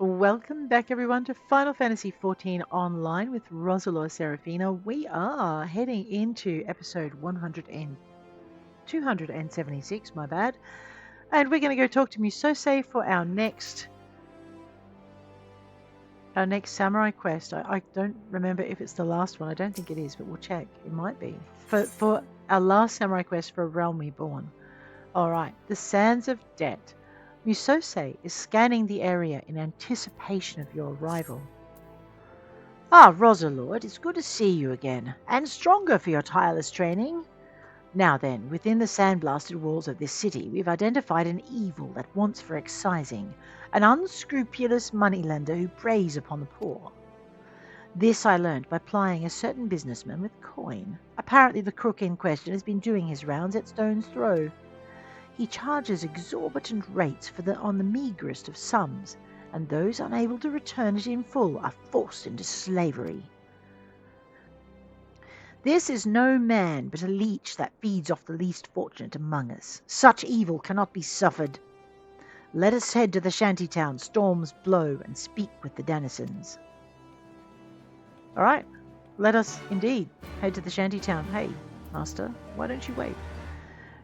Welcome back everyone to Final Fantasy XIV Online with Roselore Serafina. We are heading into episode 276, my bad. And we're going to go talk to Musosai for our next samurai quest. I don't remember if it's the last one. I don't think it is, but we'll check. It might be. For our last samurai quest for a realm reborn. Alright, the Sands of Debt. Musosai is scanning the area in anticipation of your arrival. Ah, Roselore, it's good to see you again, and stronger for your tireless training. Now then, within the sandblasted walls of this city, we've identified an evil that wants for excising, an unscrupulous moneylender who preys upon the poor. This I learned by plying a certain businessman with coin. Apparently the crook in question has been doing his rounds at Stonesthrow. He charges exorbitant rates on the meagerest of sums, and those unable to return it in full are forced into slavery. This is no man but a leech that feeds off the least fortunate among us. Such evil cannot be suffered. Let us head to the shantytown, storms blow, and speak with the denizens. All right, let us indeed head to the shantytown. Hey, master, why don't you wait?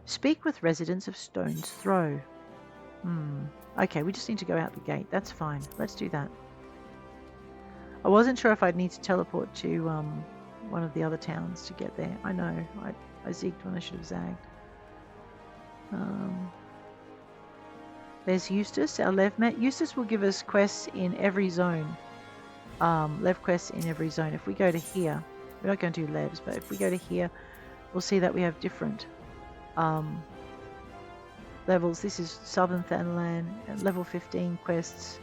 Speak with residents of Stonesthrow. Okay, we just need to go out the gate. That's fine. Let's do that. I wasn't sure if I'd need to teleport to one of the other towns to get there. I know. I zigged when I should have zagged. There's Eustace, our Levmet. Eustace will give us quests in every zone. Lev quests in every zone. If we go to here, we're not going to do Levs, but if we go to here, we'll see that we have different levels. This is Southern Thanalan, level 15 quests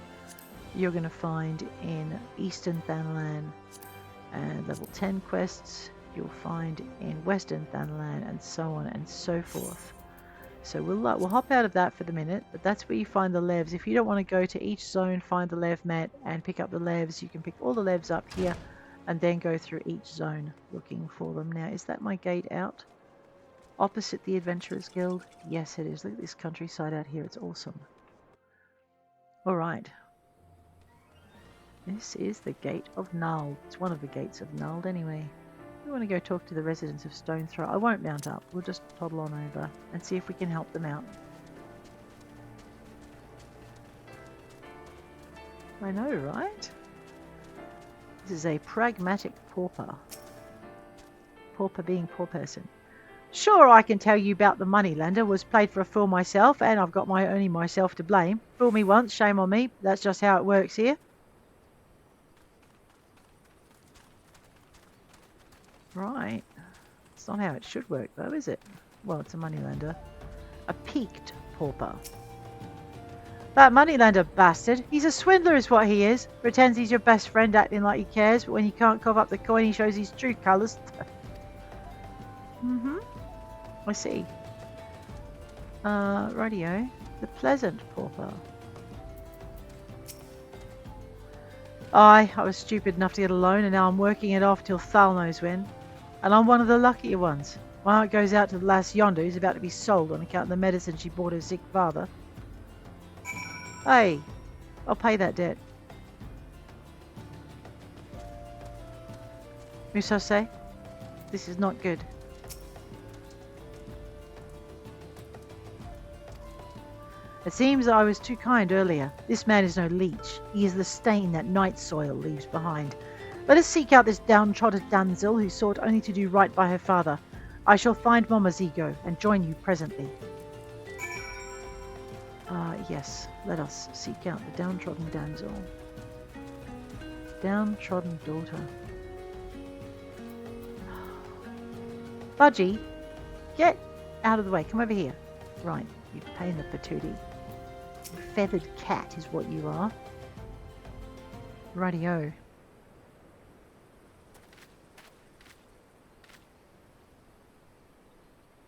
you're going to find in Eastern Thanalan, and level 10 quests you'll find in Western Thanalan, and so on and so forth. So we'll hop out of that for the minute, but that's where you find the levs. If you don't want to go to each zone, find the lev mat and pick up the levs, you can pick all the levs up here and then go through each zone looking for them. Now, is that my gate out? Opposite the Adventurers Guild? Yes, it is. Look at this countryside out here. It's awesome. Alright. This is the Gate of Null. It's one of the gates of Null anyway. We want to go talk to the residents of Stonesthrow. I won't mount up. We'll just toddle on over and see if we can help them out. I know, right? This is a pragmatic pauper. Pauper being poor person. Sure, I can tell you about the moneylender. Was played for a fool myself, and I've got only myself to blame. Fool me once, shame on me. That's just how it works here. Right. It's not how it should work, though, is it? Well, it's a moneylender. A peaked pauper. That moneylender bastard. He's a swindler is what he is. Pretends he's your best friend acting like he cares, but when you can't cough up the coin, he shows his true colours. I see. Radio. The pleasant pauper. I was stupid enough to get a loan, and now I'm working it off till Thal knows when. And I'm one of the luckier ones. My heart goes out to the lass yonder who's about to be sold on account of the medicine she bought her sick father. Hey, I'll pay that debt. Musosai, this is not good. It seems I was too kind earlier. This man is no leech. He is the stain that night soil leaves behind. Let us seek out this downtrodden damsel who sought only to do right by her father. I shall find Momozigo and join you presently. Yes, let us seek out the downtrodden damsel. Downtrodden daughter. Budgie, get out of the way. Come over here. Right, you pain in the patootie. Feathered cat is what you are. Rightio.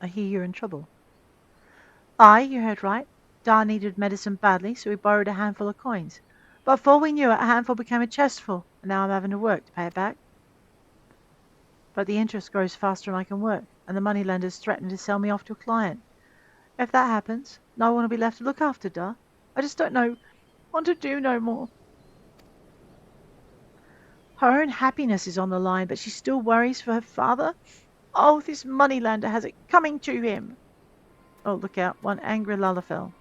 I hear you're in trouble. Aye, you heard right. Dar needed medicine badly, so we borrowed a handful of coins. But before we knew it, a handful became a chestful, and now I'm having to work to pay it back. But the interest grows faster than I can work, and the moneylenders threaten to sell me off to a client. If that happens, no one will be left to look after Dar. I just don't know want to do no more. Her own happiness is on the line, but she still worries for her father. Oh, this moneylender has it coming to him. Oh, look out. One angry Lalafell.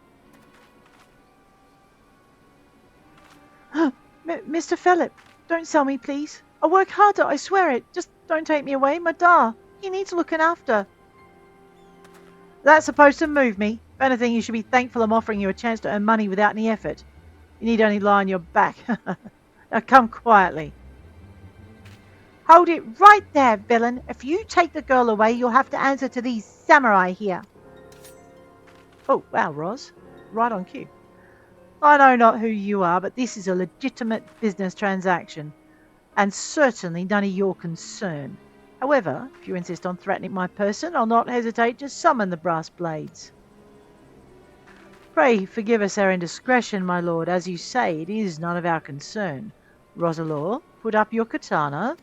Mr. Philip, don't sell me, please. I'll work harder, I swear it. Just don't take me away, my da. He needs looking after. That's supposed to move me. If anything, you should be thankful I'm offering you a chance to earn money without any effort. You need only lie on your back. Now come quietly. Hold it right there, villain. If you take the girl away, you'll have to answer to these samurai here. Oh, wow, Ros. Right on cue. I know not who you are, but this is a legitimate business transaction, and certainly none of your concern. However, if you insist on threatening my person, I'll not hesitate to summon the brass blades. Pray forgive us our indiscretion, my lord. As you say, it is none of our concern. Roselore, put up your katana.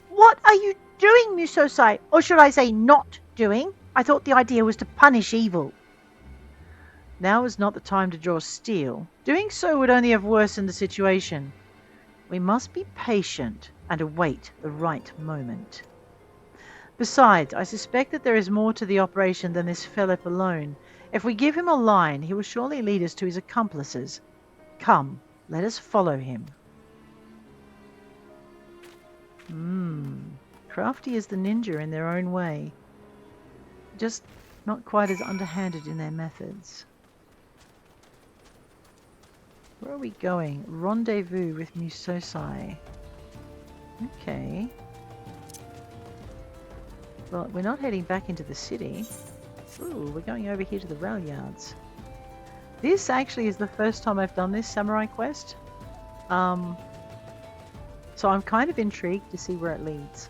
What are you doing, Musosai? Or should I say not doing? I thought the idea was to punish evil. Now is not the time to draw steel. Doing so would only have worsened the situation. We must be patient and await the right moment. Besides, I suspect that there is more to the operation than this Philip alone. If we give him a line, he will surely lead us to his accomplices. Come, let us follow him. Crafty as the ninja in their own way. Just not quite as underhanded in their methods. Where are we going? Rendezvous with Musosai. Okay. Well, we're not heading back into the city. Ooh, we're going over here to the rail yards. This actually is the first time I've done this samurai quest. So I'm kind of intrigued to see where it leads.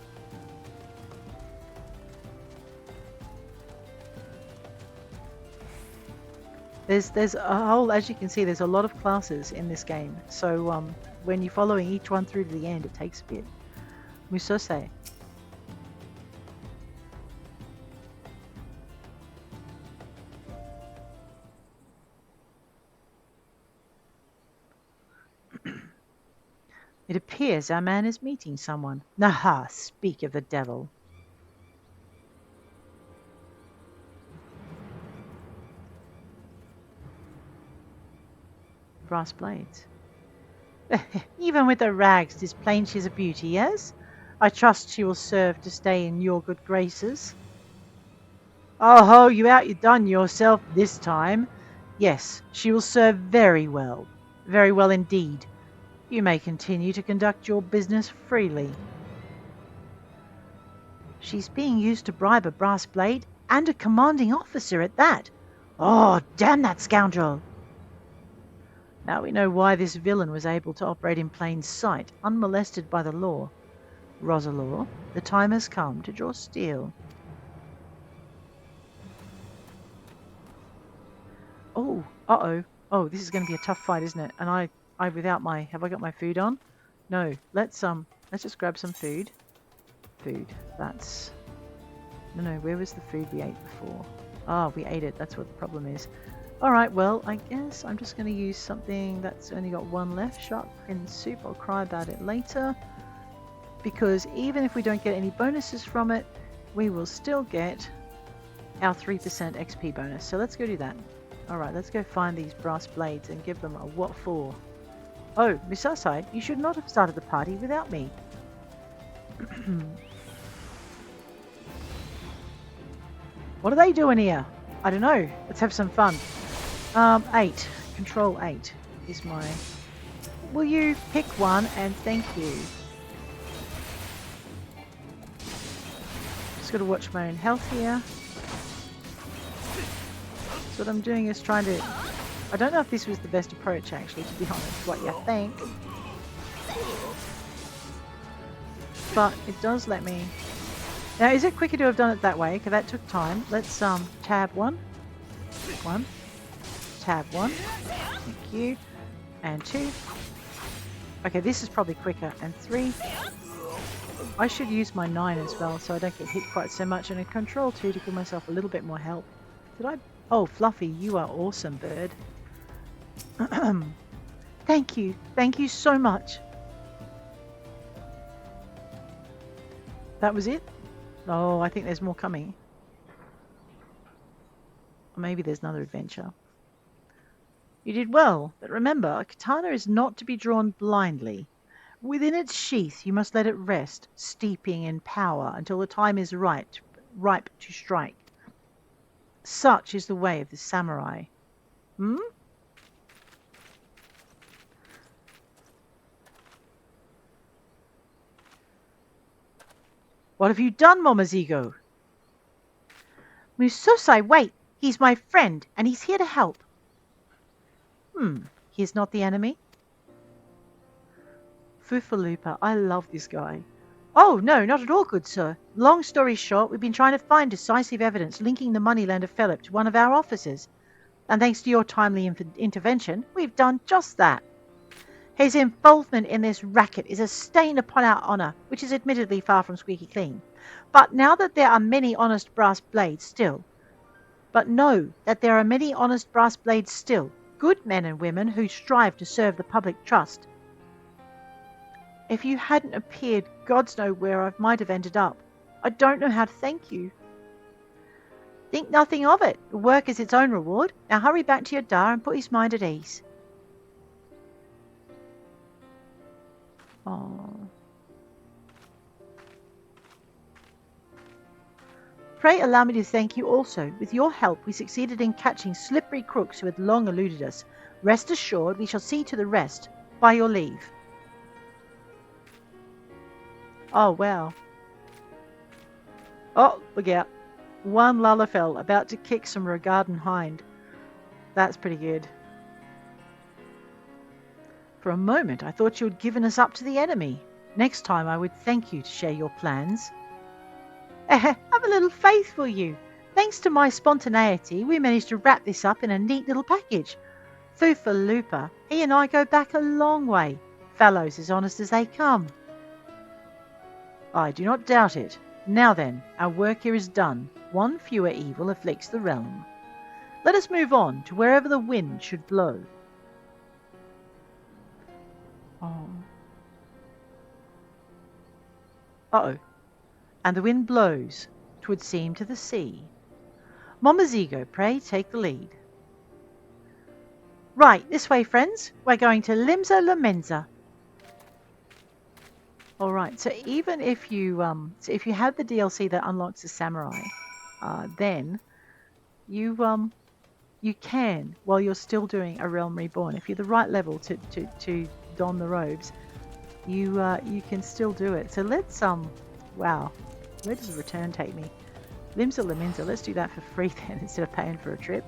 There's a whole, as you can see, there's a lot of classes in this game. So when you're following each one through to the end, it takes a bit. Musosai. It appears our man is meeting someone. Naha, speak of the devil. Brass blades. Even with the rags, 'tis plain she's a beauty, yes? I trust she will serve to stay in your good graces. Oh ho, you outdone yourself this time. Yes, she will serve very well indeed. You may continue to conduct your business freely. She's being used to bribe a brass blade, and a commanding officer at that. Oh, damn that scoundrel! Now we know why this villain was able to operate in plain sight, unmolested by the law. Roselore, the time has come to draw steel. Oh, uh-oh. Oh, this is going to be a tough fight, isn't it? And I without my, have I got my food on? No, let's just grab some food. Food, that's, no, where was the food we ate before? Ah, we ate it, that's what the problem is. Alright, well, I guess I'm just going to use something that's only got one left. Shark fin soup, I'll cry about it later. Because even if we don't get any bonuses from it, we will still get our 3% XP bonus. So let's go do that. Alright, let's go find these brass blades and give them a what for. Oh, Musosai, you should not have started the party without me. What are they doing here? I don't know. Let's have some fun. 8. Control 8 is my... Will you pick one and thank you? Just got to watch my own health here. So what I'm doing is trying to... I don't know if this was the best approach actually, to be honest, what you think. But it does let me... Now, is it quicker to have done it that way? Okay, that took time. Let's tab 1. Tab 1. Thank you. And 2. Okay, this is probably quicker. And 3. I should use my 9 as well, so I don't get hit quite so much, and a control 2 to give myself a little bit more help. Did I? Oh, Fluffy, you are awesome, bird. Thank you. Thank you so much. That was it? Oh, I think there's more coming. Or maybe there's another adventure. You did well, but remember, a katana is not to be drawn blindly. Within its sheath, you must let it rest, steeping in power until the time is ripe to strike. Such is the way of the samurai. Hmm? What have you done, Momozigo? Musosai, wait! He's my friend, and he's here to help. He is not the enemy? Fufalupa, I love this guy. Oh, no, not at all, good sir. Long story short, we've been trying to find decisive evidence linking the moneylender Philip to one of our officers. And thanks to your timely intervention, we've done just that. His involvement in this racket is a stain upon our honour, which is admittedly far from squeaky clean. But now that there are many honest brass blades still, good men and women who strive to serve the public trust. If you hadn't appeared, gods know where I might have ended up. I don't know how to thank you. Think nothing of it. The work is its own reward. Now hurry back to your dar and put his mind at ease. Oh. Pray allow me to thank you also. With your help, we succeeded in catching slippery crooks who had long eluded us. Rest assured, we shall see to the rest. By your leave. Oh, wow. Oh, look out. One Lullafell about to kick some Regarden Hind. That's pretty good. For a moment, I thought you had given us up to the enemy. Next time, I would thank you to share your plans. Have a little faith for you. Thanks to my spontaneity, we managed to wrap this up in a neat little package. Fufalupa, he and I go back a long way. Fellows as honest as they come. I do not doubt it. Now then, our work here is done. One fewer evil afflicts the realm. Let us move on to wherever the wind should blow. Oh. Uh-oh. And the wind blows, 'twould seem, to the sea. Momozigo, pray take the lead. Right, this way, friends. We're going to Limsa Lamenza. All right. So even if you have the DLC that unlocks the samurai, then you can, while you're still doing a Realm Reborn, if you're the right level to don the robes, you can still do it. So let's wow, where does the return take me? Limsa Lamenza. Let's do that for free then instead of paying for a trip.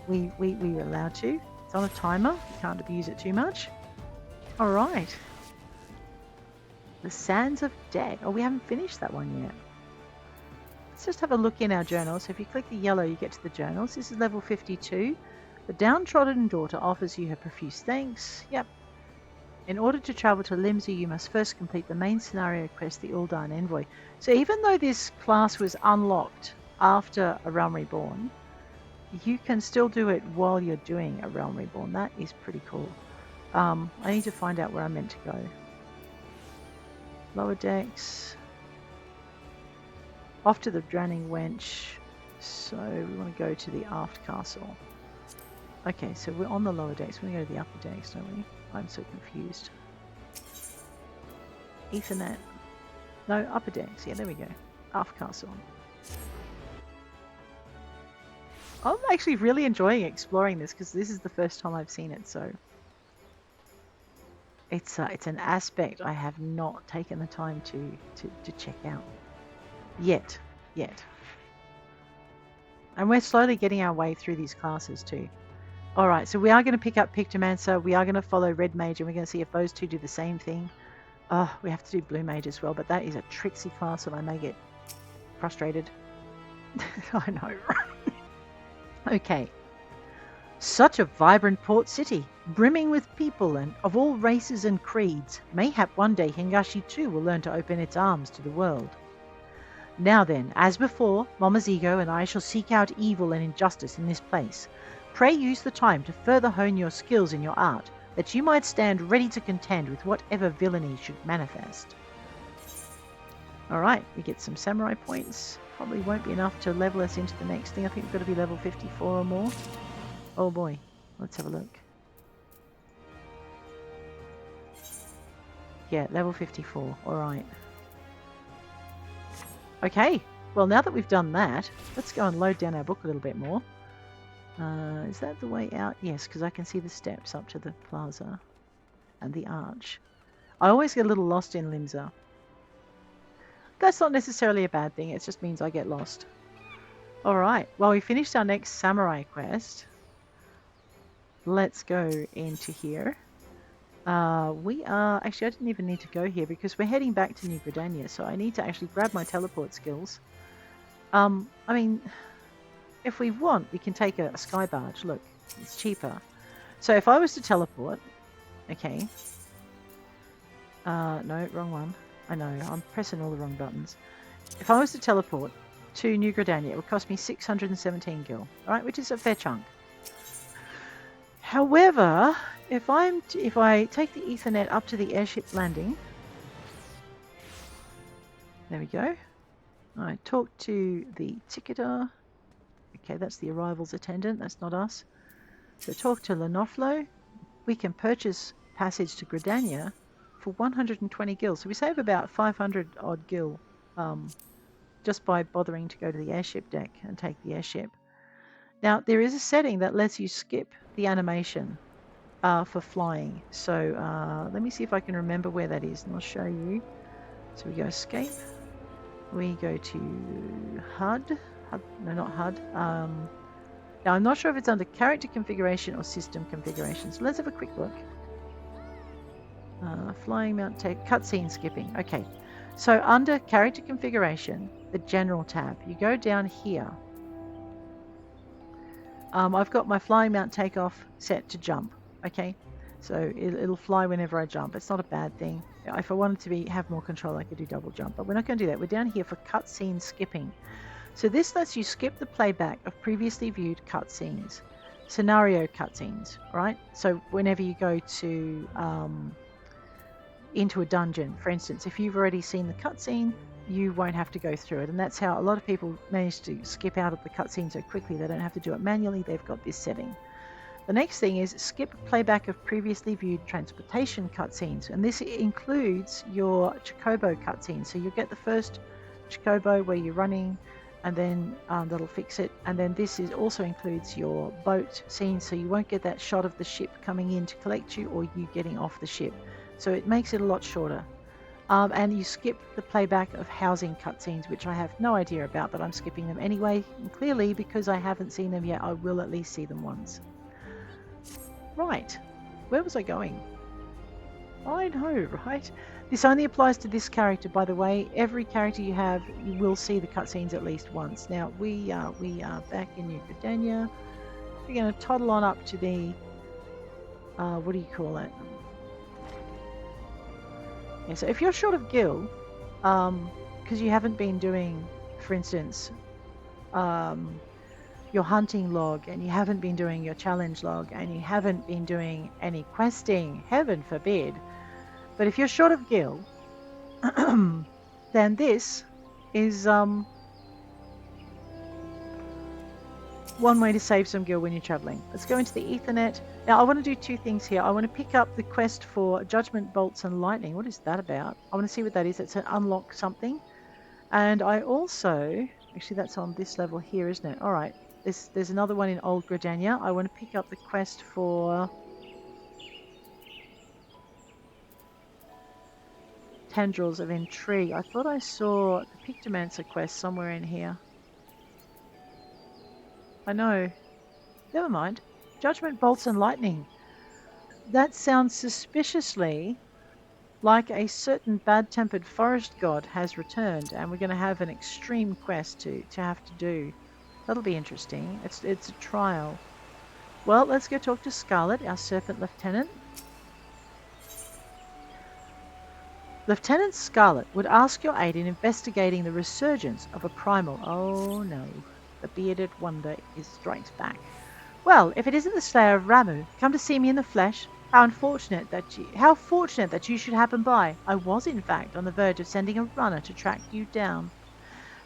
We are allowed to. It's on a timer. You can't abuse it too much. All right. The Sands of Debt. Oh, we haven't finished that one yet. Let's just have a look in our journals. So if you click the yellow, you get to the journals. This is level 52. The downtrodden daughter offers you her profuse thanks. Yep. In order to travel to Limsa, you must first complete the main scenario quest, the Ul'dah Envoy. So even though this class was unlocked after a Realm Reborn, you can still do it while you're doing a Realm Reborn. That is pretty cool. I need to find out where I'm meant to go. Lower decks. Off to the Drowning Wench. So we want to go to the aft castle. Okay, so we're on the lower decks. We're going to go to the upper decks, don't we? I'm so confused. Ethernet. No, upper decks. Yeah, there we go. Aft castle. I'm actually really enjoying exploring this because this is the first time I've seen it, so it's an aspect I have not taken the time to check out yet. And we're slowly getting our way through these classes too. Alright, so we are going to pick up Pictomancer, we are going to follow Red Mage, and we're going to see if those two do the same thing. We have to do Blue Mage as well, but that is a tricksy class and I may get frustrated. I know, right? Okay. Such a vibrant port city, brimming with people and of all races and creeds. Mayhap one day Hingashi too will learn to open its arms to the world. Now then, as before, Momozigo and I shall seek out evil and injustice in this place. Pray use the time to further hone your skills in your art, that you might stand ready to contend with whatever villainy should manifest. Alright, we get some samurai points. Probably won't be enough to level us into the next thing. I think we've got to be level 54 or more. Oh boy, let's have a look. Yeah, level 54, alright. Okay, well now that we've done that, let's go and load down our book a little bit more. Is that the way out? Yes, because I can see the steps up to the plaza and the arch. I always get a little lost in Limsa. That's not necessarily a bad thing, it just means I get lost. Alright, well we finished our next samurai quest. Let's go into here. We are... Actually, I didn't even need to go here because we're heading back to New Gridania, so I need to actually grab my teleport skills. I mean, if we want, we can take a sky barge. Look, it's cheaper. So if I was to teleport... Okay. No, wrong one. I know, I'm pressing all the wrong buttons. If I was to teleport to New Gridania, it would cost me 617 gil, right? Which is a fair chunk. However, if I take the Ethernet up to the airship landing, there we go. I talk to the ticketer. Okay, that's the arrivals attendant. That's not us. So talk to Lenoflo. We can purchase passage to Gridania for 120 gil. So we save about 500 odd gil just by bothering to go to the airship deck and take the airship. Now, there is a setting that lets you skip the animation for flying. So let me see if I can remember where that is, and I'll show you. So we go escape. We go to HUD. No, not HUD. Now, I'm not sure if it's under character configuration or system configuration. So let's have a quick look. Flying mount take cutscene skipping. Okay. So under character configuration, the general tab, you go down here. I've got my flying mount takeoff set to jump. Okay, so it'll fly whenever I jump. It's not a bad thing. If I wanted to have more control, I could do double jump, but we're not going to do that. We're down here for cutscene skipping. So this lets you skip the playback of previously viewed cutscenes, scenario cutscenes, right? So whenever you go to into a dungeon, for instance, if you've already seen the cutscene, you won't have to go through it, and that's how a lot of people manage to skip out of the cutscene so quickly. They don't have to do it manually. They've got this setting. The next thing is skip playback of previously viewed transportation cutscenes, and this includes your Chocobo cutscenes. So you'll get the first Chocobo where you're running, and then that'll fix it. And then this also includes your boat scenes, so you won't get that shot of the ship coming in to collect you or you getting off the ship. So it makes it a lot shorter. And you skip the playback of housing cutscenes, which I have no idea about, but I'm skipping them anyway. And clearly, because I haven't seen them yet, I will at least see them once. Right, where was I going? I know, right? This only applies to this character, by the way. Every character you have, you will see the cutscenes at least once. Now, we are back in New Gridania. We're going to toddle on up to the, what do you call it? Yeah, so if you're short of gil, because you haven't been doing, for instance, your hunting log, and you haven't been doing your challenge log, and you haven't been doing any questing, heaven forbid. But if you're short of gil, then this is one way to save some gil when you're traveling. Let's go into the Ethernet. Now I want to do two things here. I want to pick up the quest for Judgement Bolts and Lightning. What is that about? I want to see what that is. It's an unlock something. And I also, actually that's on this level here, isn't it? All right. There's another one in Old Gridania. I want to pick up the quest for Tendrils of Intrigue. I thought I saw the Pictomancer quest somewhere in here. I know. Never mind. Judgement Bolts and Lightning. That sounds suspiciously like a certain bad-tempered forest god has returned, and we're going to have an extreme quest to have to do. That'll be interesting. It's a trial. Well, let's go talk to Scarlet, our Serpent Lieutenant. Lieutenant Scarlet would ask your aid in investigating the resurgence of a primal. Oh no, the bearded wonder strikes back. Well, if it isn't the Slayer of Ramuh, come to see me in the flesh. How fortunate that you should happen by. I was, in fact, on the verge of sending a runner to track you down.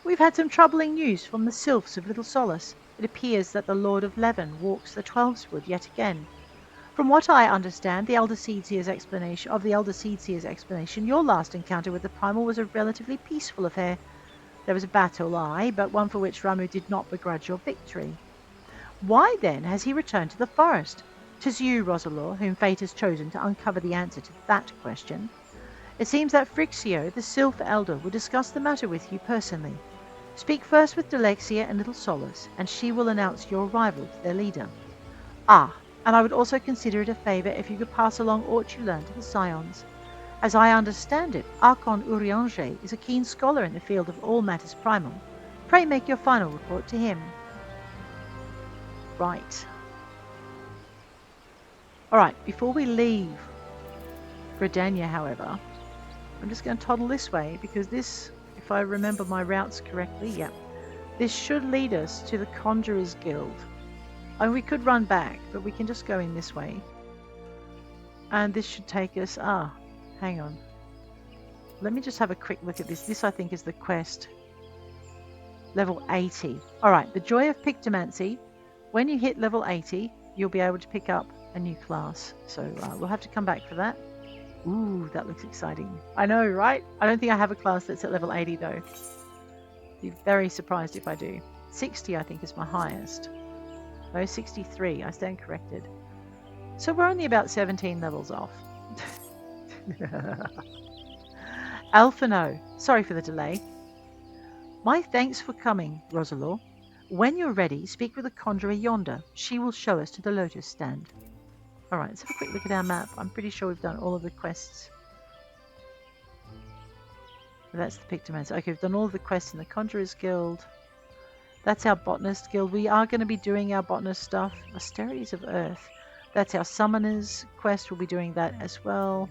We've had some troubling news from the Sylphs of Little Solace. It appears that the Lord of Leven walks the Twelveswood yet again. From what I understand, the Elder Seedseer's explanation, your last encounter with the Primal was a relatively peaceful affair. There was a battle, aye, but one for which Ramuh did not begrudge your victory. Why, then, has he returned to the forest? 'Tis you, Roselore, whom fate has chosen to uncover the answer to that question. It seems that Frixio, the Sylph Elder, will discuss the matter with you personally. Speak first with Delexia and Little Solace, and she will announce your arrival to their leader. Ah, and I would also consider it a favour if you could pass along aught you learned to the Scions. As I understand it, Archon Urianger is a keen scholar in the field of all matters primal. Pray make your final report to him. Right. Alright, before we leave Gridania, however, I'm just going to toddle this way because this, if I remember my routes correctly, this should lead us to the Conjurer's Guild. And we could run back, but we can just go in this way. And this should take us... hang on. Let me just have a quick look at this. This, I think, is the quest. Level 80. Alright, the Joy of Pictomancy. When you hit level 80, you'll be able to pick up a new class. So we'll have to come back for that. Ooh, that looks exciting. I know, right? I don't think I have a class that's at level 80, though. Be very surprised if I do. 60, I think, is my highest. No, 63. I stand corrected. So we're only about 17 levels off. Alphino, sorry for the delay. My thanks for coming, Roselore. When you're ready, speak with the conjurer yonder. She will show us to the lotus stand. Alright, let's have a quick look at our map. I'm pretty sure we've done all of the quests. That's the Pictomancer. Okay, we've done all of the quests in the Conjurer's Guild. That's our Botanist Guild. We are going to be doing our Botanist stuff. Austerities of Earth. That's our Summoner's quest. We'll be doing that as well.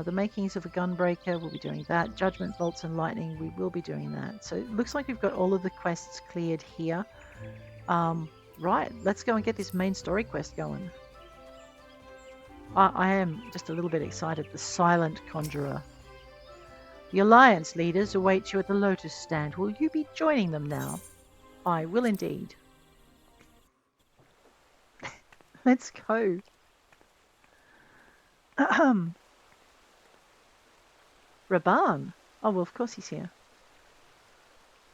The Makings of a Gunbreaker. We'll be doing that. Judgement Bolts and Lightning. We will be doing that. So it looks like we've got all of the quests cleared here. Right, let's go and get this main story quest going. I am just a little bit excited. The Silent Conjurer. The Alliance leaders await you at the Lotus Stand. Will you be joining them now? I will indeed. Let's go. Raban. Oh, well, of course he's here.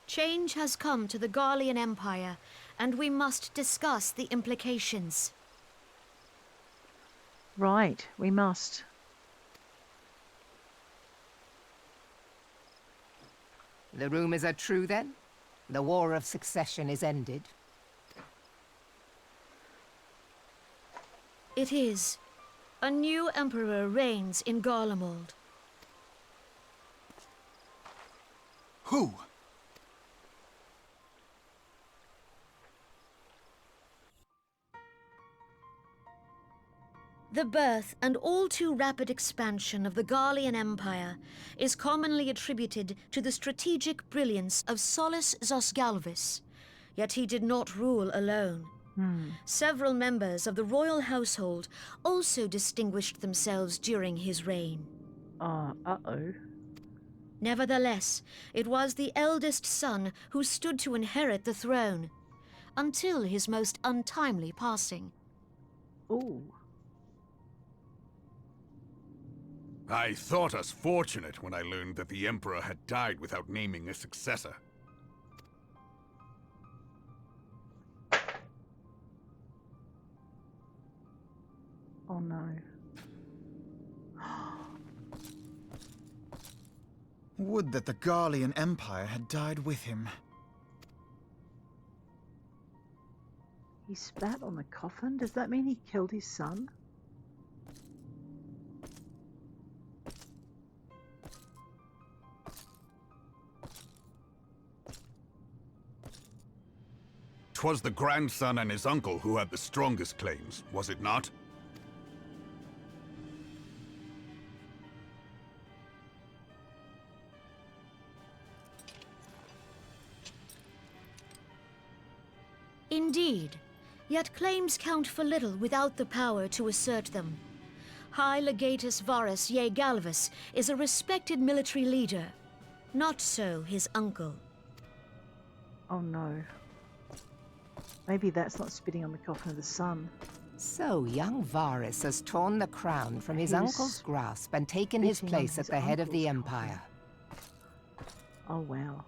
Change has come to the Garlean Empire, and we must discuss the implications. Right, we must. The rumours are true, then? The War of Succession is ended? It is. A new emperor reigns in Garlemald. Who? The birth and all too rapid expansion of the Garlean Empire is commonly attributed to the strategic brilliance of Solus Zosgalvis, yet he did not rule alone. Several members of the royal household also distinguished themselves during his reign. Uh-oh. Nevertheless, it was the eldest son who stood to inherit the throne, until his most untimely passing. Ooh. I thought us fortunate when I learned that the Emperor had died without naming a successor. Oh no. Would that the Garlean Empire had died with him. He spat on the coffin? Does that mean he killed his son? 'Twas the grandson and his uncle who had the strongest claims, was it not? Indeed, yet claims count for little without the power to assert them. High Legatus Varus Galvus is a respected military leader. Not so his uncle. Oh no. Maybe that's not spitting on the coffin of the sun. So young Varus has torn the crown from his He was uncle's grasp and taken his spitting on place at his the head of the uncle's Empire. Oh wow.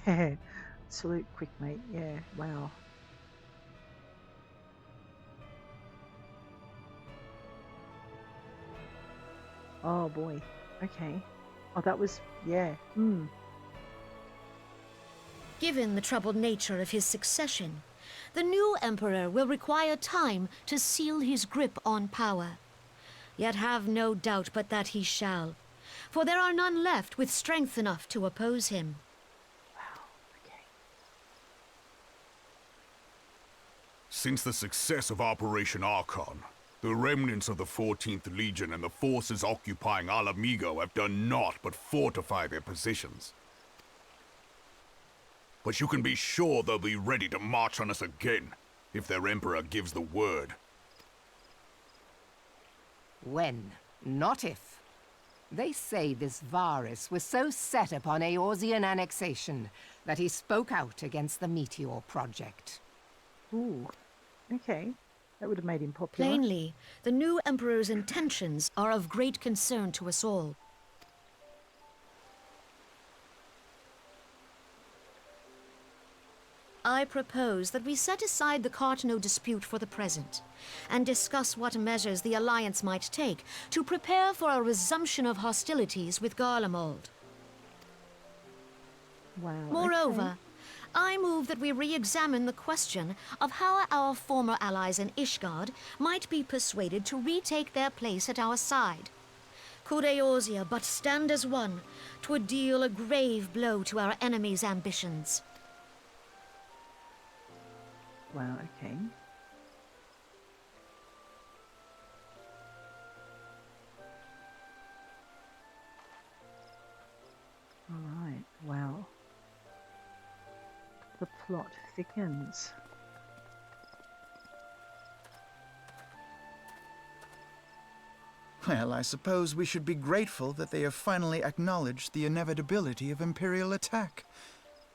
Yeah. Salute quick, mate. Yeah, wow. Oh boy. Okay. Oh, that was, yeah. Given the troubled nature of his succession, the new emperor will require time to seal his grip on power. Yet have no doubt but that he shall, for there are none left with strength enough to oppose him. Wow. Okay. Since the success of Operation Archon, the remnants of the 14th Legion and the forces occupying Alamigo have done naught but fortify their positions. But you can be sure they'll be ready to march on us again, if their Emperor gives the word. When, not if. They say this Varus was so set upon Eorzean annexation that he spoke out against the Meteor Project. Ooh. Okay. That would have made him popular. Plainly, the new emperor's intentions are of great concern to us all. I propose that we set aside the Cartano dispute for the present, and discuss what measures the Alliance might take to prepare for a resumption of hostilities with Garlemald. Wow. Moreover, okay. I move that we re-examine the question of how our former allies in Ishgard might be persuaded to retake their place at our side. Could Eorzea but stand as one, 'twould deal a grave blow to our enemies' ambitions. Wow, okay. Alright, wow. The plot thickens. Well, I suppose we should be grateful that they have finally acknowledged the inevitability of Imperial attack.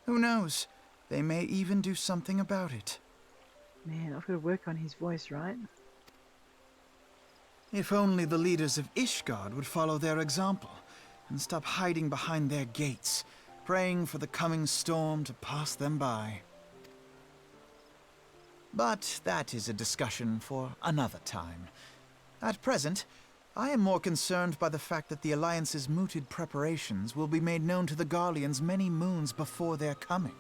Who knows? They may even do something about it. Man, I've got to work on his voice, right? If only the leaders of Ishgard would follow their example and stop hiding behind their gates, praying for the coming storm to pass them by. But that is a discussion for another time. At present, I am more concerned by the fact that the Alliance's mooted preparations will be made known to the Garleans many moons before their coming.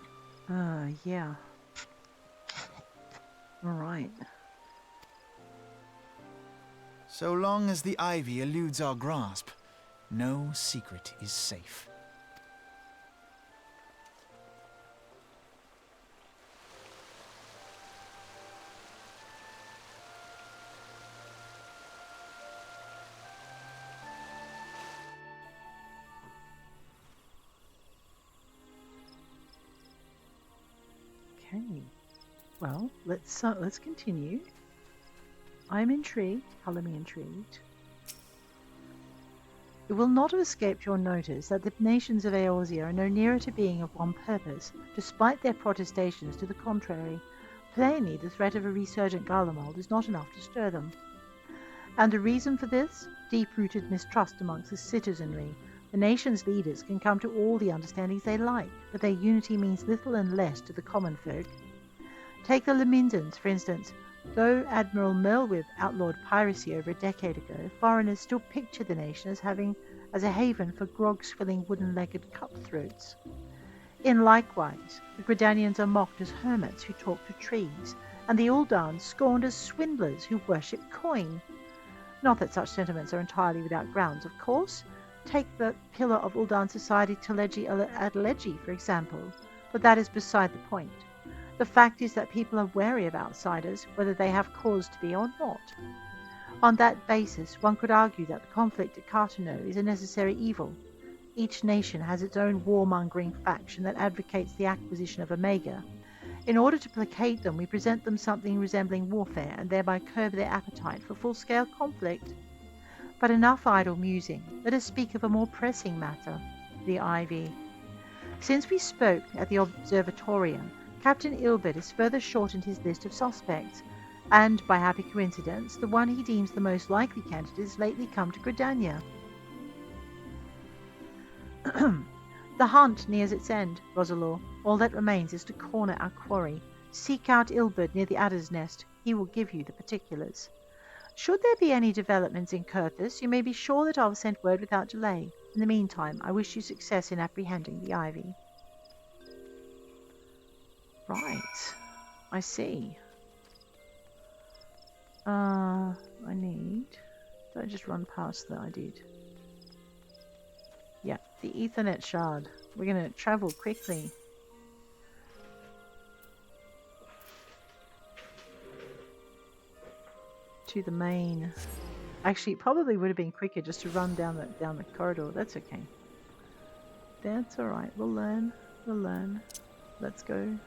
Yeah. Alright. So long as the ivy eludes our grasp, no secret is safe. Okay. Well, let's continue. I'm intrigued. Color me intrigued. It will not have escaped your notice that the nations of Eorzea are no nearer to being of one purpose, despite their protestations to the contrary. Plainly, the threat of a resurgent Garlemald is not enough to stir them. And the reason for this? Deep-rooted mistrust amongst the citizenry. The nation's leaders can come to all the understandings they like, but their unity means little and less to the common folk. Take the Lemindans, for instance. Though Admiral Merlwyb outlawed piracy over a decade ago, foreigners still picture the nation as a haven for grog-swilling wooden-legged cutthroats. In likewise, the Gridanians are mocked as hermits who talk to trees, and the Ul'dah scorned as swindlers who worship coin. Not that such sentiments are entirely without grounds, of course. Take the pillar of Ul'dah society Teleji Adeleji, for example, but that is beside the point. The fact is that people are wary of outsiders, whether they have cause to be or not. On that basis, one could argue that the conflict at Cartano is a necessary evil. Each nation has its own warmongering faction that advocates the acquisition of Omega. In order to placate them, we present them something resembling warfare and thereby curb their appetite for full-scale conflict. But enough idle musing. Let us speak of a more pressing matter, the Ivy. Since we spoke at the Observatorium, Captain Ilbert has further shortened his list of suspects, and, by happy coincidence, the one he deems the most likely candidate has lately come to Gridania. The hunt nears its end, Roselore. All that remains is to corner our quarry. Seek out Ilbert near the Adder's Nest. He will give you the particulars. Should there be any developments in Kurthus, you may be sure that I will send word without delay. In the meantime, I wish you success in apprehending the Ivy. Right. I see. I need... Did I just run past that? I did. Yeah, the Ethernet shard. We're going to travel quickly. To the main. Actually, it probably would have been quicker just to run down the corridor. That's okay. That's alright. We'll learn. We'll learn. Let's go.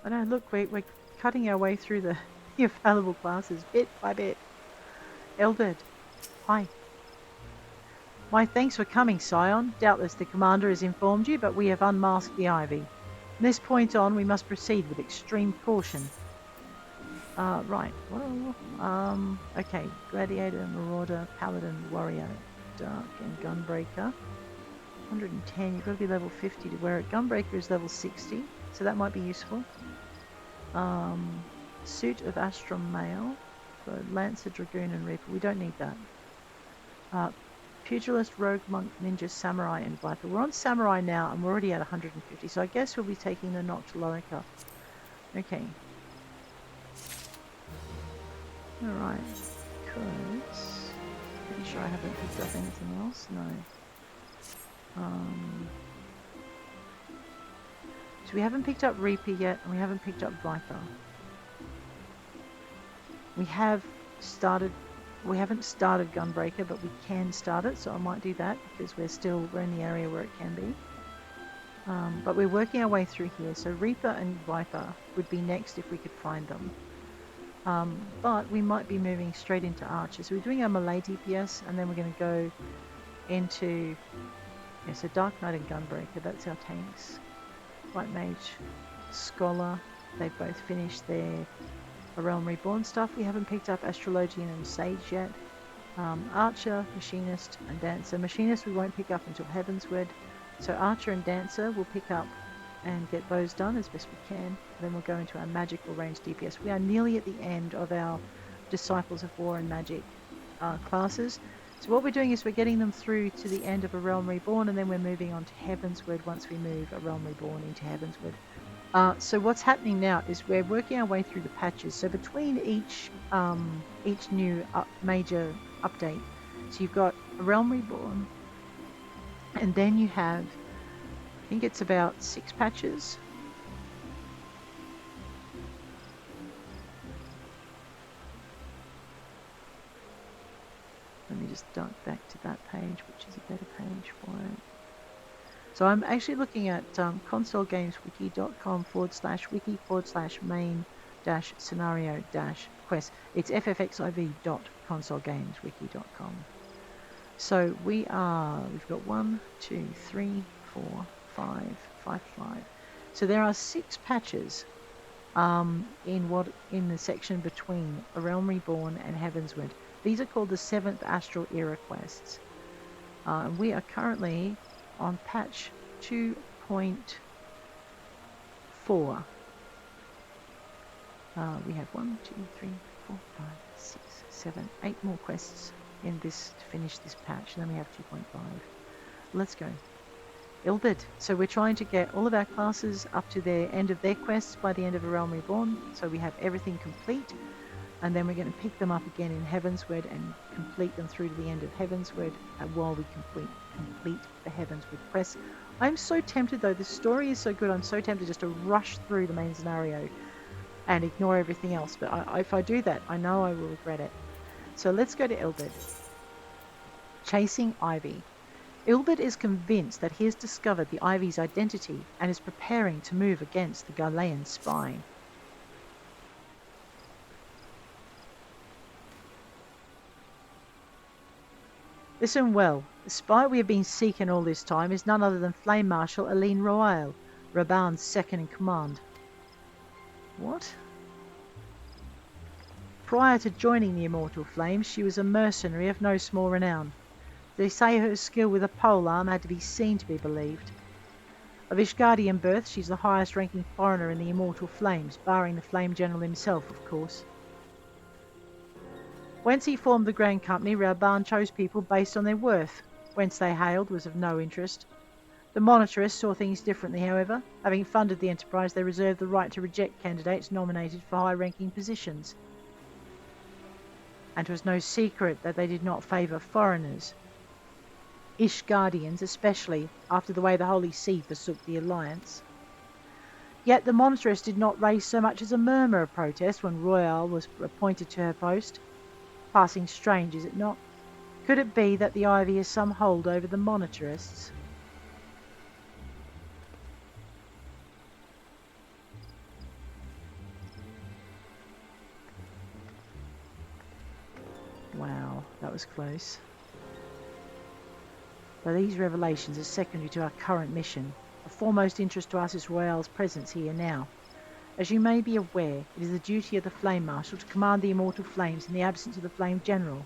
I know, look, we're cutting our way through the available classes bit by bit. Eldred, hi. My thanks for coming, Scion. Doubtless the commander has informed you, but we have unmasked the Ivy. From this point on, we must proceed with extreme caution. Right. Well, okay. Gladiator, Marauder, Paladin, Warrior, Dark, and Gunbreaker. 110. You've got to be level 50 to wear it. Gunbreaker is level 60, so that might be useful. Suit of Astrum Male for Lancer, Dragoon, and Reaper. We don't need that. Pugilist, Rogue, Monk, Ninja, Samurai, and Viper. We're on Samurai now, and we're already at 150, so I guess we'll be taking the Noctilorica. Okay. Alright. Because... Pretty sure I haven't picked up anything else. No. So we haven't picked up Reaper yet, and we haven't picked up Viper. We haven't started Gunbreaker, but we can start it, so I might do that because we're in the area where it can be. But we're working our way through here, so Reaper and Viper would be next if we could find them. But we might be moving straight into Archer. So we're doing our melee DPS, and then we're going to go into... Yeah, so Dark Knight and Gunbreaker, that's our tanks. White Mage, Scholar, they've both finished their Realm Reborn stuff. We haven't picked up Astrologian and Sage yet. Archer, Machinist, and Dancer. Machinist we won't pick up until Heavensward. So Archer and Dancer we'll pick up and get those done as best we can. Then we'll go into our magical range DPS. We are nearly at the end of our Disciples of War and Magic classes. So what we're doing is we're getting them through to the end of a Realm Reborn, and then we're moving on to Heavensward once we move a Realm Reborn into Heavensward. So what's happening now is we're working our way through the patches. So between each new major update, so you've got a Realm Reborn, and then you have, I think it's about 6 patches. Let me just duck back to that page, which is a better page for it. So I'm actually looking at consolegameswiki.com/wiki/main-scenario-quest. It's ffxiv.consolegameswiki.com. So we've got 1, 2, 3, 4, 5. So there are 6 patches in the section between A Realm Reborn and Heavensward. These are called the 7th Astral Era quests. We are currently on patch 2.4. We have 1, 2, 3, 4, 5, 6, 7, 8 more quests in this to finish this patch, and then we have 2.5. Let's go. Ilbert. So we're trying to get all of our classes up to their end of their quests by the end of A Realm Reborn, so we have everything complete. And then we're going to pick them up again in Heavensward and complete them through to the end of Heavensward while we complete the Heavensward quest. I'm so tempted though, the story is so good, I'm so tempted just to rush through the main scenario and ignore everything else. But if I do that, I know I will regret it. So let's go to Ul'dah. Chasing Ivy. Ul'dah is convinced that he has discovered the Ivy's identity and is preparing to move against the Gharlean spy. Listen well, the spy we have been seeking all this time is none other than Flame Marshal Aline Royale, Raban's second in command. What? Prior to joining the Immortal Flames, she was a mercenary of no small renown. They say her skill with a polearm had to be seen to be believed. Of Ishgardian birth, she's the highest ranking foreigner in the Immortal Flames, barring the Flame General himself, of course. Whence he formed the Grand Company, Raban chose people based on their worth. Whence they hailed was of no interest. The Monetarists saw things differently, however. Having funded the enterprise, they reserved the right to reject candidates nominated for high-ranking positions. And it was no secret that they did not favour foreigners. Ishgardians especially, after the way the Holy See forsook the Alliance. Yet the Monetarists did not raise so much as a murmur of protest when Royale was appointed to her post. Passing strange, is it not? Could it be that the Ivy has some hold over the Monetarists? Wow, that was close. But these revelations are secondary to our current mission. Of foremost interest to us is Royale's presence here now. As you may be aware, it is the duty of the Flame Marshal to command the Immortal Flames in the absence of the Flame General.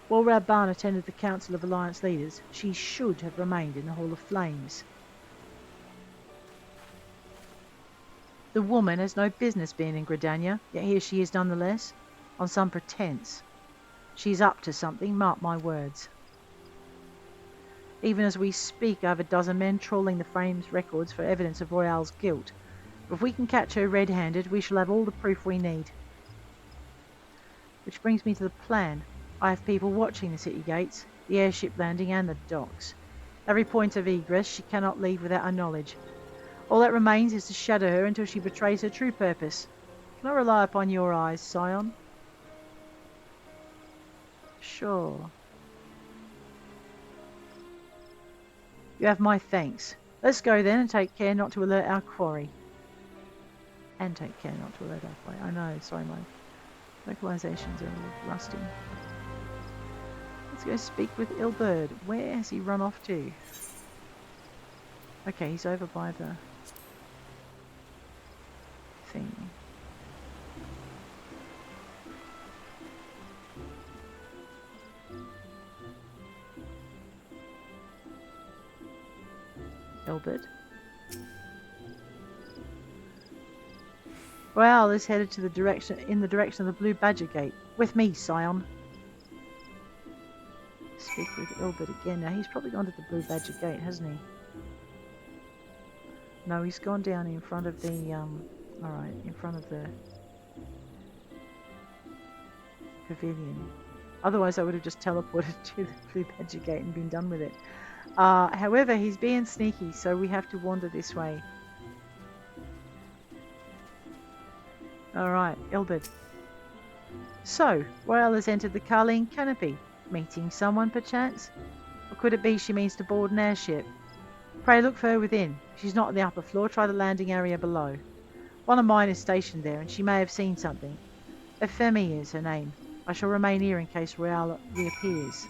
While Raban attended the Council of Alliance Leaders, she should have remained in the Hall of Flames. The woman has no business being in Gridania, yet here she is nonetheless, on some pretense. She's up to something, mark my words. Even as we speak, I have a dozen men trawling the Flames records for evidence of Royale's guilt. If we can catch her red-handed, we shall have all the proof we need. Which brings me to the plan. I have people watching the city gates, the airship landing and the docks. Every point of egress she cannot leave without our knowledge. All that remains is to shadow her until she betrays her true purpose. Can I rely upon your eyes, Scion? Sure. You have my thanks. Let's go then and take care not to alert our quarry. And take care not to alert our quarry. I know, sorry, my vocalizations are a little rusty. Let's go speak with Ul'dah. Where has he run off to? Okay, he's over by the thing. Ul'dah. Royale is headed to the direction of the Blue Badger Gate. With me, Scion. Speak with Ul'dah again. Now he's probably gone to the Blue Badger Gate, hasn't he? No, he's gone down in front of the alright, in front of the pavilion. Otherwise I would have just teleported to the Blue Badger Gate and been done with it. However, he's being sneaky, so we have to wander this way. Alright, Ul'dah. So, Royale has entered the Carline Canopy. Meeting someone, perchance? Or could it be she means to board an airship? Pray look for her within. If she's not on the upper floor, try the landing area below. One of mine is stationed there, and she may have seen something. Ephemi is her name. I shall remain here in case Royale reappears.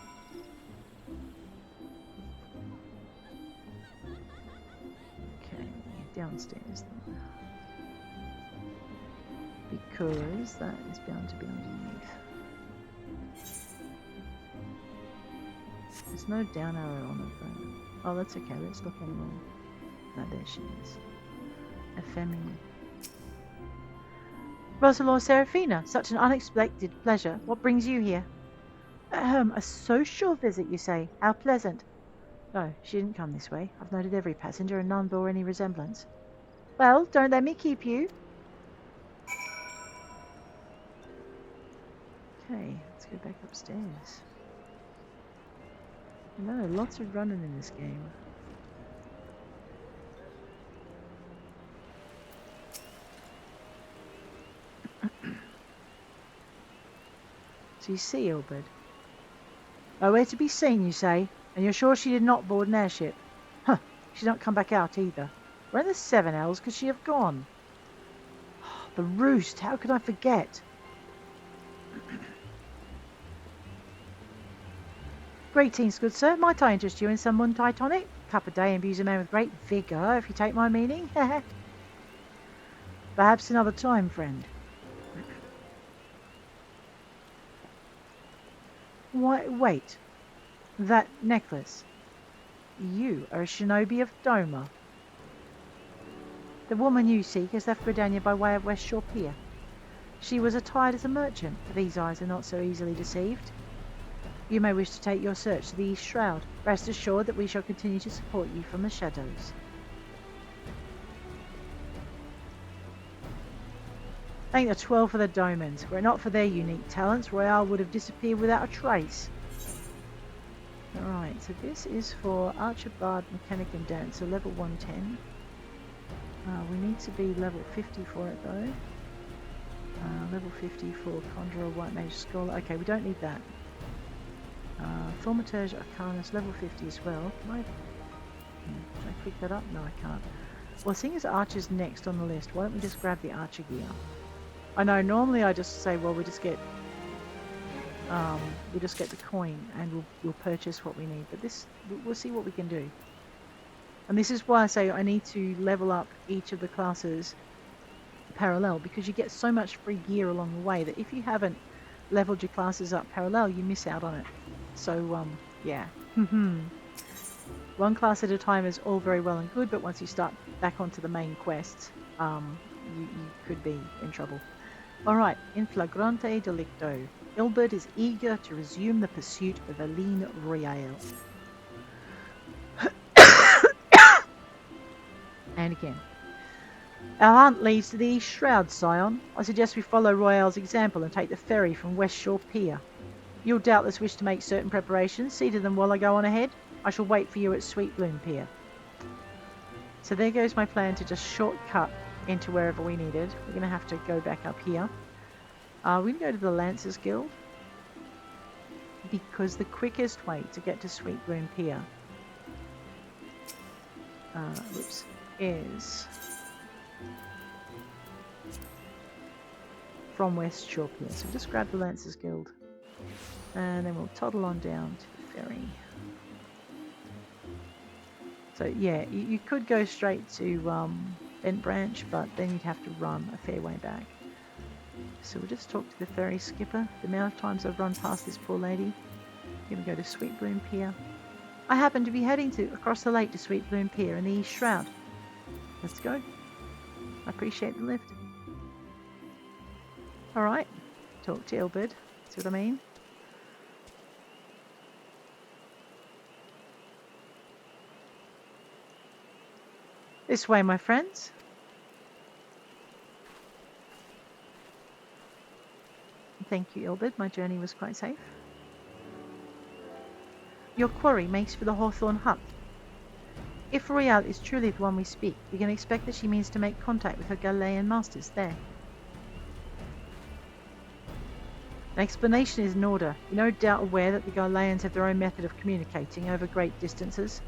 Okay, downstairs then. Because that is bound to be underneath. There's no down arrow on it though. Oh, that's okay. Let's look anyway. No, there she is. Ephemi. Roselore Seraphina, such an unexpected pleasure. What brings you here? A social visit, you say? How pleasant. No, she didn't come this way. I've noted every passenger and none bore any resemblance. Well, don't let me keep you. Okay, let's go back upstairs. No, lots of running in this game. So you see, Ilbert. Nowhere to be seen, you say? And you're sure she did not board an airship? Huh, she don't come back out either. Where in the 7 hells could she have gone? The roost, how could I forget? Greetings, good sir. Might I interest you in some Muntai tonic? Cup a day imbues a man with great vigour, if you take my meaning. Perhaps another time, friend. Why, wait. That necklace. You are a shinobi of Dhona. The woman you seek has left Gridania by way of West Shore Pier. She was attired as a merchant, but these eyes are not so easily deceived. You may wish to take your search to the East Shroud. Rest assured that we shall continue to support you from the shadows. Thank the 12 for the Domans. Were it not for their unique talents, Royale would have disappeared without a trace. Alright, so this is for Archer, Bard, Mechanic and Dance, so level 110. We need to be level 50 for it though. Level 50 for Conjurer, White Mage, Scholar. Okay, we don't need that. Thaumaturge, Arcanus, level 50 as well. Can I pick that up? No, I can't. Well, seeing as Archer's next on the list, why don't we just grab the Archer gear? I know, normally I just say, well, we just get the coin and we'll purchase what we need. But this, we'll see what we can do. And this is why I say I need to level up each of the classes parallel, because you get so much free gear along the way that if you haven't leveled your classes up parallel, you miss out on it. So, yeah. One class at a time is all very well and good, but once you start back onto the main quests, you could be in trouble. Alright, in Flagrante Delicto, Ilbert is eager to resume the pursuit of Aline Royale. And again. Our hunt leads to the East Shroud, Scion. I suggest we follow Royale's example and take the ferry from West Shore Pier. You'll doubtless wish to make certain preparations. See to them while I go on ahead. I shall wait for you at Sweet Bloom Pier. So there goes my plan to just shortcut into wherever we needed. We're going to have to go back up here. We're going to go to the Lancers Guild, because the quickest way to get to Sweet Bloom Pier is from West Shore Pier. So just grab the Lancers Guild and then we'll toddle on down to the ferry. So yeah, you could go straight to Bent Branch, but then you'd have to run a fair way back. So we'll just talk to the ferry skipper. The amount of times I've run past this poor lady. Here we go to Sweet Bloom Pier. I happen to be heading across the lake to Sweet Bloom Pier in the East Shroud. Let's go. I appreciate the lift. Alright, talk to Ilbert. See what I mean? This way, my friends. Thank you, Ilbert. My journey was quite safe. Your quarry makes for the Hawthorn Hut. If Royale is truly the one we speak, we can expect that she means to make contact with her Galilean masters there. An explanation is in order. You're no doubt aware that the Galileans have their own method of communicating over great distances.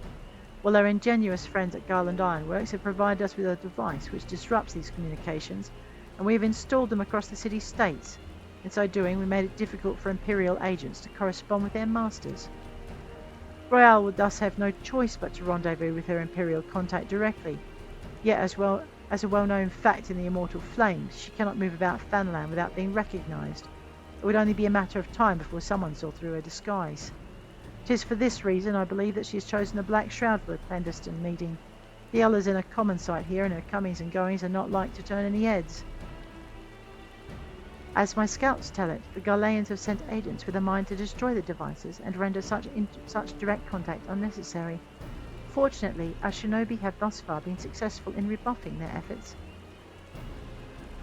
Well, our ingenious friends at Garland Ironworks have provided us with a device which disrupts these communications, and we have installed them across the city-states. In so doing, we made it difficult for Imperial agents to correspond with their masters. Royale would thus have no choice but to rendezvous with her Imperial contact directly. Yet, as well as a well-known fact in the Immortal Flames, she cannot move about Thanalan without being recognised. It would only be a matter of time before someone saw through her disguise. 'Tis for this reason I believe that she has chosen the Black Shroud for a clandestine meeting. The others in a common sight here, and her comings and goings are not like to turn any heads. As my scouts tell it, the Galileans have sent agents with a mind to destroy the devices and render such direct contact unnecessary. Fortunately, our shinobi have thus far been successful in rebuffing their efforts.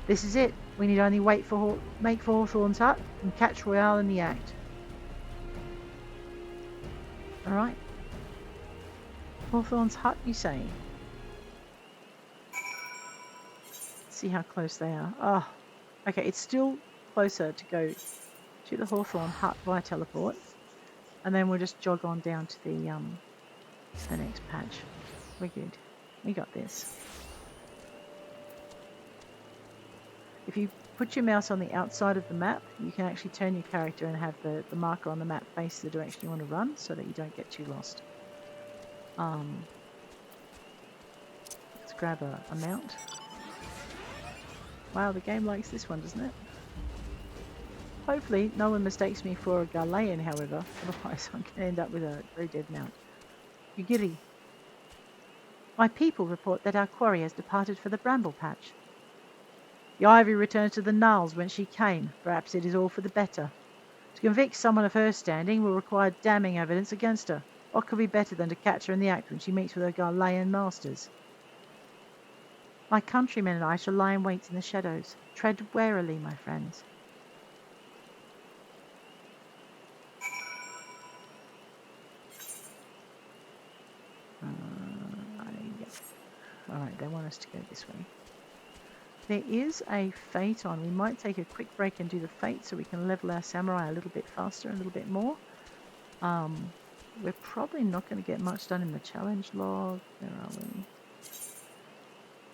This is it. We need only make for Hawthorne's hut and catch Royale in the act. Alright. Hawthorne's hut, you say? Let's see how close they are. Oh, okay, it's still closer to go to the Hawthorne hut via teleport. And then we'll just jog on down to the next patch. We're good. We got this. If you put your mouse on the outside of the map, you can actually turn your character and have the marker on the map face the direction you want to run so that you don't get too lost. Let's grab a mount. Wow, the game likes this one, doesn't it? Hopefully no one mistakes me for a Ghanaian, however, otherwise I'm going to end up with a very dead mount. Ugiri. My people report that our quarry has departed for the bramble patch. The ivy returns to the gnarls whence she came. Perhaps it is all for the better. To convict someone of her standing will require damning evidence against her. What could be better than to catch her in the act when she meets with her Ghanaian masters? My countrymen and I shall lie in wait in the shadows. Tread warily, my friends. Alright, they want us to go this way. There is a fate on. We might take a quick break and do the fate so we can level our samurai a little bit faster and a little bit more. We're probably not going to get much done in the challenge log. Where are we?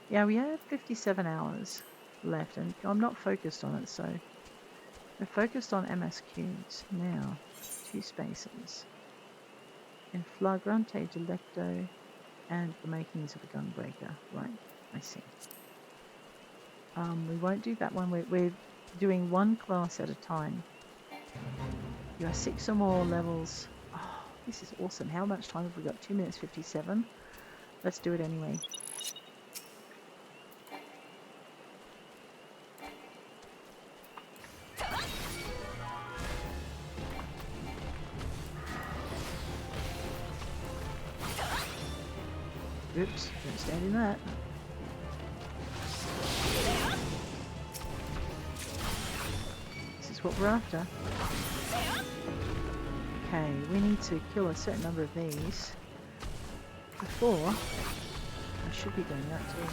Yeah, we have 57 hours left and I'm not focused on it, so we're focused on MSQs. Now, 2 spaces. In Flagrante Delicto and the makings of a gunbreaker. Right, I see. We won't do that one. We're doing one class at a time. You are 6 or more levels. Oh, this is awesome. How much time have we got? 2 minutes 57. Let's do it anyway. Oops, don't stand in that. This is what we're after. Okay, we need to kill a certain number of these before I should be doing that too.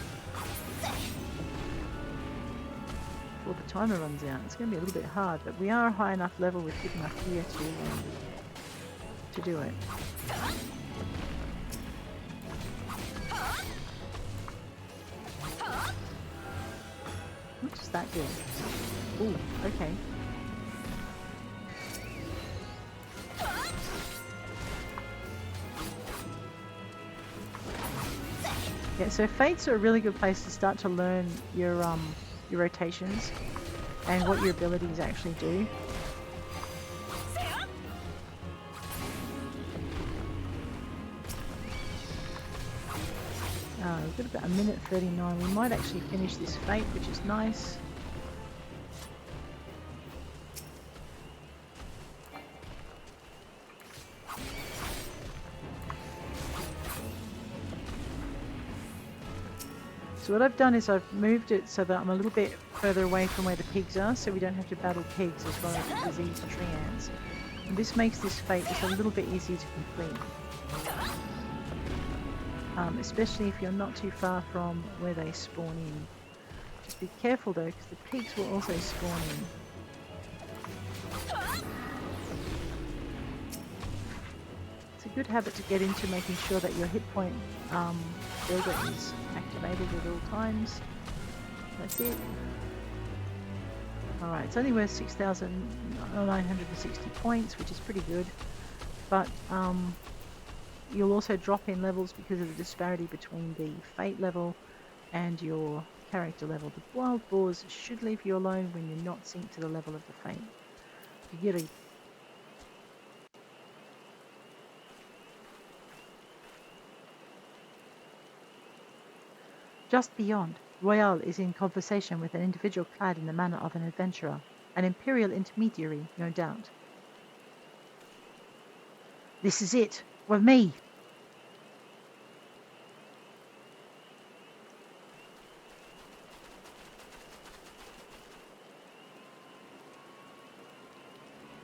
Before the timer runs out. It's going to be a little bit hard, but we are a high enough level with good enough gear to do it. What does that do? Ooh, okay. Yeah, so fates are a really good place to start to learn your rotations and what your abilities actually do. We've got about 1:39. We might actually finish this fate, which is nice. So what I've done is I've moved it so that I'm a little bit further away from where the pigs are, so we don't have to battle pigs as well as disease tree ants. And this makes this fate just a little bit easier to complete. Especially if you're not too far from where they spawn in. Just be careful though, because the pigs will also spawn in. It's a good habit to get into, making sure that your hit point builder is activated at all times. That's it. Alright, it's only worth 6,960 points, which is pretty good. But you'll also drop in levels because of the disparity between the fate level and your character level. The wild boars should leave you alone when you're not synced to the level of the fate. Ugiri. Just beyond, Royale is in conversation with an individual clad in the manner of an adventurer, an imperial intermediary, no doubt. This is it, with me!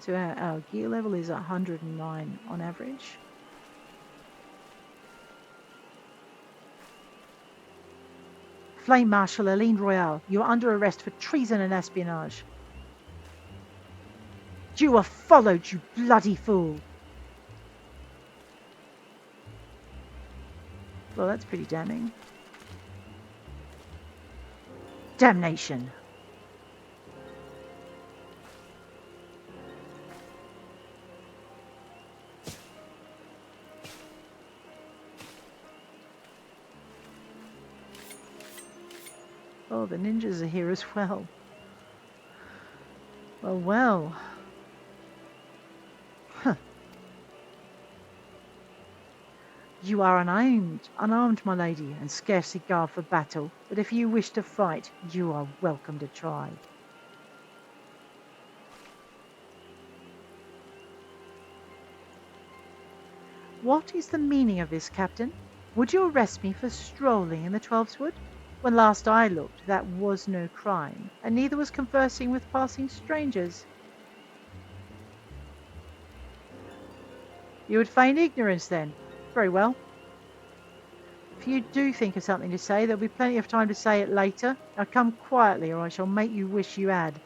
So our gear level is 109 on average. Flame Marshal Aline Royale, you are under arrest for treason and espionage. You are followed, you bloody fool. Well, that's pretty damning. Damnation. Oh, the ninjas are here as well. Well, well. Huh. You are unarmed, my lady, and scarcely garb for battle, but if you wish to fight, you are welcome to try. What is the meaning of this, Captain? Would you arrest me for strolling in the Twelf's Wood? When last I looked, that was no crime, and neither was conversing with passing strangers. You would feign ignorance, then? Very well. If you do think of something to say, there'll be plenty of time to say it later. Now come quietly, or I shall make you wish you had.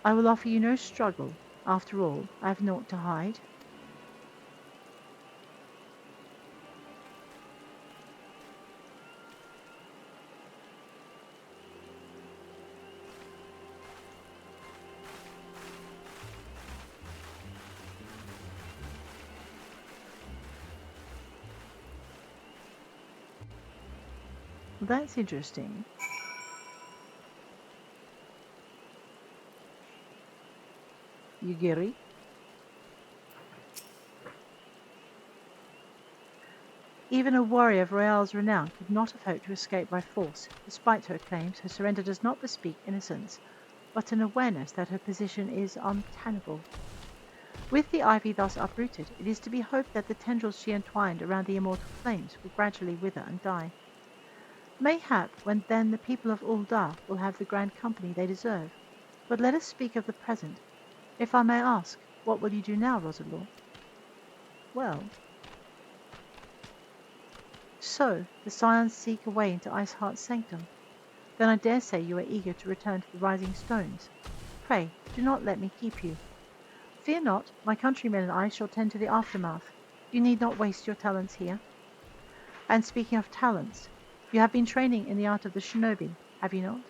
I will offer you no struggle. After all, I have naught to hide. Well, that's interesting. Yugiri. Even a warrior of Royale's renown could not have hoped to escape by force. Despite her claims, her surrender does not bespeak innocence, but an awareness that her position is untenable. With the ivy thus uprooted, it is to be hoped that the tendrils she entwined around the immortal flames will gradually wither and die. Mayhap, when then the people of Ul'dah will have the grand company they deserve. But let us speak of the present. If I may ask, what will you do now, Roselore? Well... So, the Scions seek a way into Iceheart's sanctum. Then I dare say you are eager to return to the Rising Stones. Pray, do not let me keep you. Fear not, my countrymen and I shall tend to the aftermath. You need not waste your talents here. And speaking of talents, you have been training in the art of the shinobi, have you not?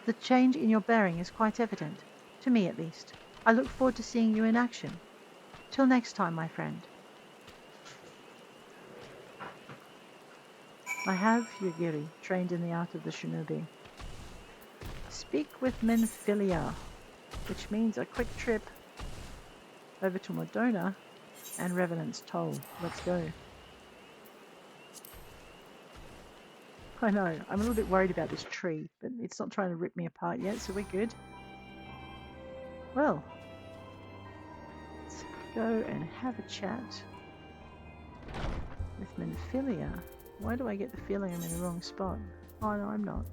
The change in your bearing is quite evident, to me at least. I look forward to seeing you in action. Till next time, my friend. I have, Yugiri, trained in the art of the shinobi. Speak with Minfilia, which means a quick trip over to Dhona and Revenant's Toll. Let's go. I know, I'm a little bit worried about this tree, but it's not trying to rip me apart yet, so we're good. Well, let's go and have a chat with Minfilia. Why do I get the feeling I'm in the wrong spot? Oh no, I'm not.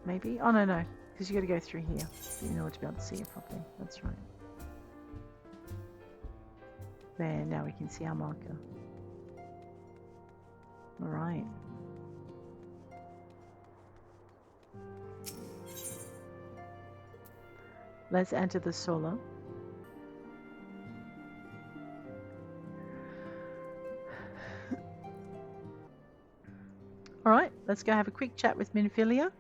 Maybe? Oh no, because you got to go through here in order to be able to see it properly. That's right. There, now we can see our marker. Alright. Let's enter the solo. Alright, let's go have a quick chat with Minfilia.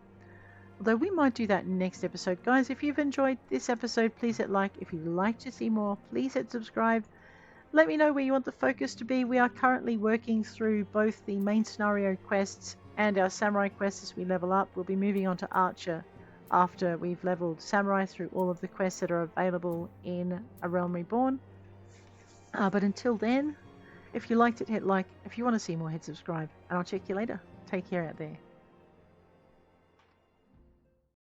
Although we might do that next episode. Guys, if you've enjoyed this episode, please hit like. If you'd like to see more, please hit subscribe. Let me know where you want the focus to be. We are currently working through both the main scenario quests and our samurai quests as we level up. We'll be moving on to Archer after we've leveled samurai through all of the quests that are available in A Realm Reborn. But until then, if you liked it, hit like. If you want to see more, hit subscribe. And I'll check you later. Take care out there.